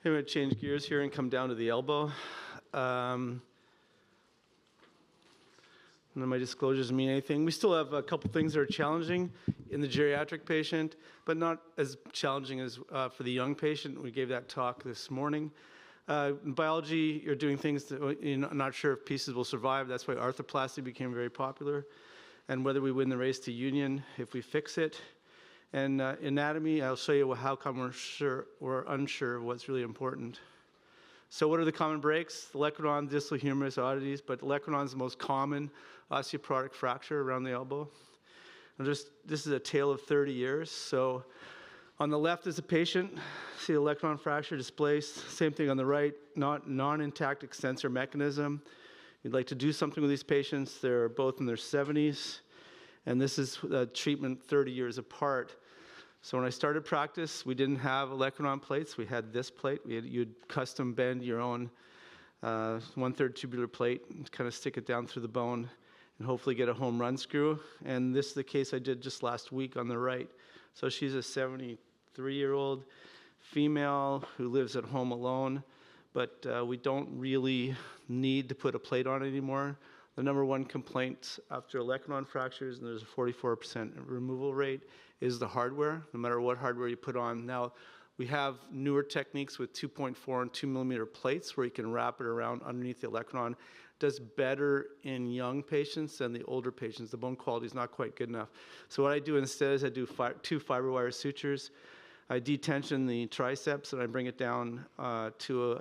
I'm going to change gears here and come down to the elbow. None of my disclosures mean anything. We still have a couple things that are challenging in the geriatric patient, but not as challenging as for the young patient. We gave that talk this morning. In biology, you're doing things that you're not sure if pieces will survive. That's why arthroplasty became very popular. And whether we win the race to union if we fix it. And anatomy, I'll show you how come we're sure or unsure of what's really important. So what are the common breaks? The olecranon, distal humerus, oddities, but olecranon is the most common osteoporotic fracture around the elbow. And this is a tale of 30 years. So on the left is a patient, see the olecranon fracture displaced. Same thing on the right, non-intact extensor mechanism. You'd like to do something with these patients. They're both in their 70s. And this is treatment 30 years apart. So when I started practice, we didn't have olecranon plates. We had this plate. You'd custom bend your own 1/3 tubular plate and kind of stick it down through the bone and hopefully get a home run screw. And this is the case I did just last week on the right. So she's a 73-year-old female who lives at home alone, but we don't really need to put a plate on anymore. The number one complaint after olecranon fractures, and there's a 44% removal rate, is the hardware, no matter what hardware you put on. Now, we have newer techniques with 2.4 and 2 millimeter plates where you can wrap it around underneath the olecranon. It does better in young patients than the older patients. The bone quality is not quite good enough. So what I do instead is I do 2 fiber wire sutures. I detension the triceps and I bring it down to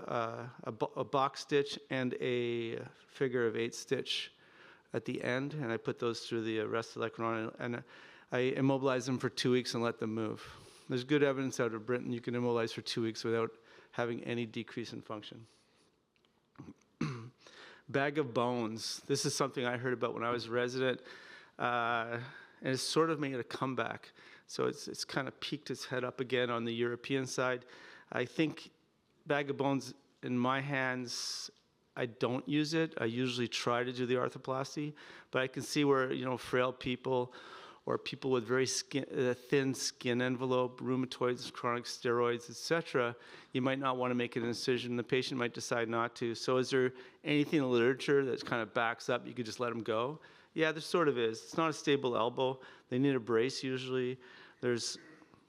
a box stitch and a figure of 8 stitch at the end, and I put those through the rest of the olecranon, and I immobilize them for 2 weeks and let them move. There's good evidence out of Britain you can immobilize for 2 weeks without having any decrease in function. Bag of bones. This is something I heard about when I was a resident, and it's sort of made a comeback. So it's kind of peaked its head up again on the European side. I think bag of bones in my hands, I don't use it. I usually try to do the arthroplasty, but I can see where, frail people or people with very thin skin envelope, rheumatoids, chronic steroids, etc., you might not want to make an incision. The patient might decide not to. So is there anything in the literature that kind of backs up you could just let them go? Yeah, there sort of is. It's not a stable elbow. They need a brace usually. There's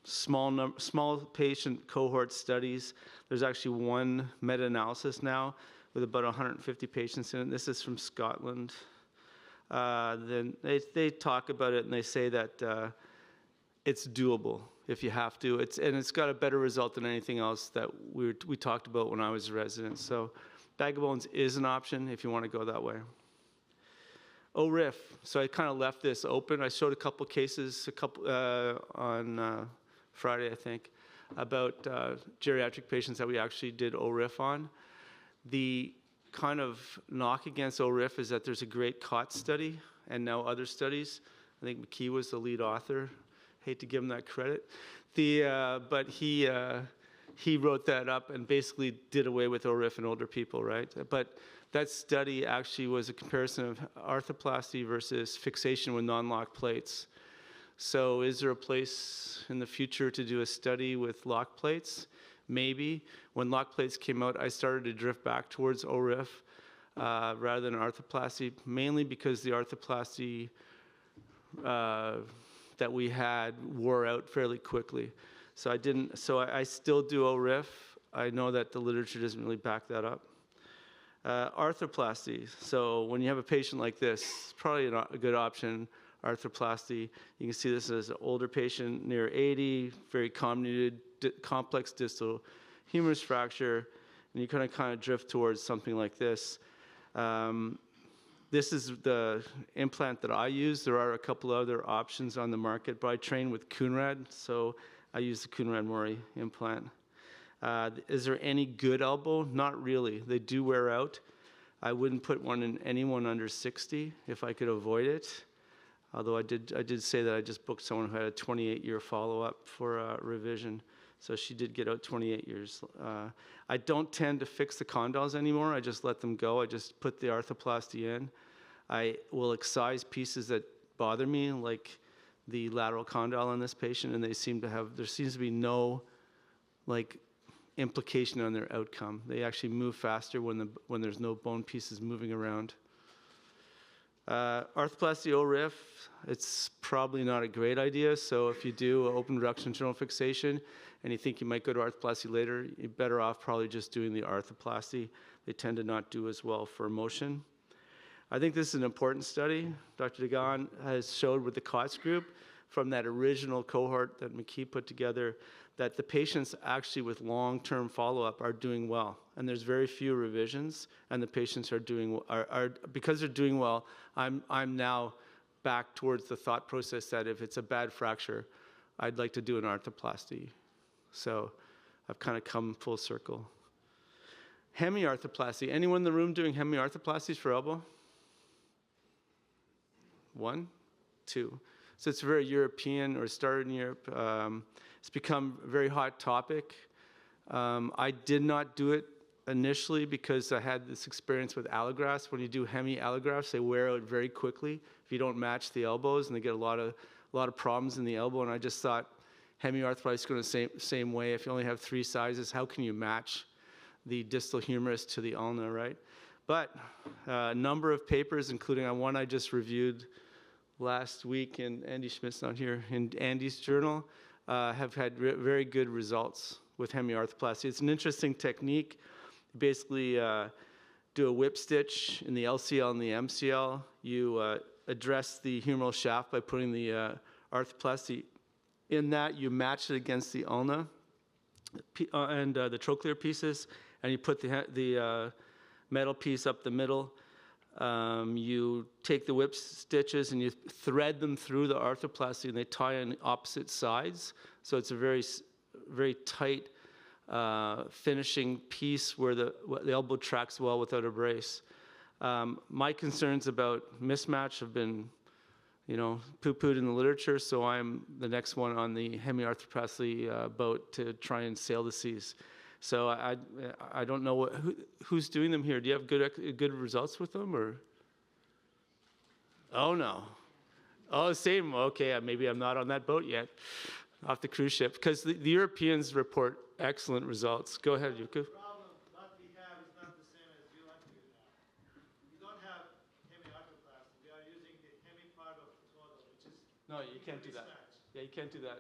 small patient cohort studies. There's actually one meta-analysis now with about 150 patients in it. This is from Scotland. Then they talk about it and they say that it's doable if you have to. And it's got a better result than anything else that we talked about when I was a resident. So bag of bones is an option if you want to go that way. ORIF. So I kind of left this open. I showed a couple cases on Friday, I think, about geriatric patients that we actually did ORIF on. The kind of knock against ORIF is that there's a great COT study and now other studies. I think McKee was the lead author. Hate to give him that credit. But he wrote that up and basically did away with ORIF in older people, right? But that study actually was a comparison of arthroplasty versus fixation with non-lock plates. So is there a place in the future to do a study with lock plates? Maybe. When lock plates came out, I started to drift back towards ORIF rather than arthroplasty, mainly because the arthroplasty that we had wore out fairly quickly. So I still do ORIF. I know that the literature doesn't really back that up. Arthroplasty. So when you have a patient like this, it's probably a good option, arthroplasty. You can see this as an older patient, near 80, very comminuted, complex distal humerus fracture, and you kind of drift towards something like this. This is the implant that I use. There are a couple other options on the market, but I train with Coonrad, so I use the Coonrad Mori implant. Is there any good elbow? Not really. They do wear out. I wouldn't put one in anyone under 60 if I could avoid it. Although I did say that I just booked someone who had a 28-year follow-up for revision. So she did get out 28 years. I don't tend to fix the condyles anymore. I just let them go. I just put the arthroplasty in. I will excise pieces that bother me, like the lateral condyle on this patient, and there seems to be no implication on their outcome. They actually move faster when there's no bone pieces moving around. Arthroplasty ORIF, it's probably not a great idea. So if you do open reduction general fixation and you think you might go to arthroplasty later, you're better off probably just doing the arthroplasty. They tend to not do as well for motion. I think this is an important study. Dr. Dagan has showed with the COTS group from that original cohort that McKee put together that the patients actually with long-term follow-up are doing well. And there's very few revisions, and the patients are doing, because they're doing well, I'm now back towards the thought process that if it's a bad fracture, I'd like to do an arthroplasty. So I've kind of come full circle. Hemiarthroplasty. Anyone in the room doing hemiarthroplasties for elbow? 1, 2. So it's very European, or started in Europe. It's become a very hot topic. I did not do it initially because I had this experience with allografts. When you do hemi allografts, they wear out very quickly if you don't match the elbows, and they get a lot of problems in the elbow. And I just thought hemiarthroplasty is going the same way. If you only have 3 sizes, how can you match the distal humerus to the ulna, right? But a number of papers, including one I just reviewed last week, and Andy Schmidt's not here, in Andy's journal, have had very good results with hemiarthroplasty. It's an interesting technique. You basically do a whip stitch in the LCL and the MCL. You address the humeral shaft by putting the arthroplasty in that. You match it against the ulna and the trochlear pieces, and you put the metal piece up the middle. You take the whip stitches and you thread them through the arthroplasty, and they tie on opposite sides. So it's a very tight finishing piece where the elbow tracks well without a brace. My concerns about mismatch have been, poo-pooed in the literature, so I'm the next one on the hemiarthroplasty boat to try and sail the seas. So I don't know who's doing them here. Do you have good results with them, or? Oh no. Oh, same. Okay, maybe I'm not on that boat yet, off the cruise ship, because the Europeans report excellent results. Go ahead, Yuku. The problem what we have is not the same as you and you have. We don't have hemiarthroplasty. We are using the hemi part of the total, which is no, you can't do that. mismatch. Yeah, you can't do that.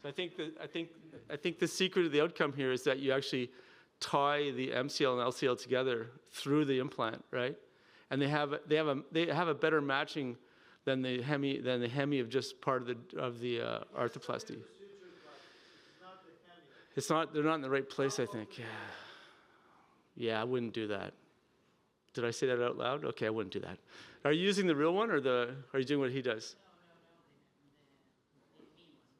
So I think the secret of the outcome here is that you actually tie the MCL and LCL together through the implant, right? And they have a better matching than the hemi of just part of the arthroplasty. It's not. They're not in the right place, I think. Yeah. Yeah, I wouldn't do that. Did I say that out loud? Okay, I wouldn't do that. Are you using the real one, or are you doing what he does?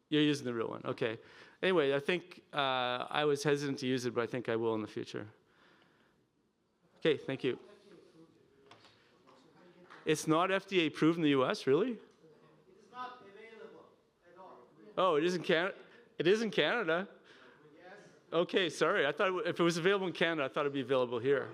You're using the real one, okay. Anyway, I think I was hesitant to use it, but I think I will in the future. Okay, thank you. It's not FDA approved in the US, really? It is not available at all. Oh, it is in Canada? It is in Canada? Yes. Okay, sorry. I thought if it was available in Canada, I thought it'd be available here.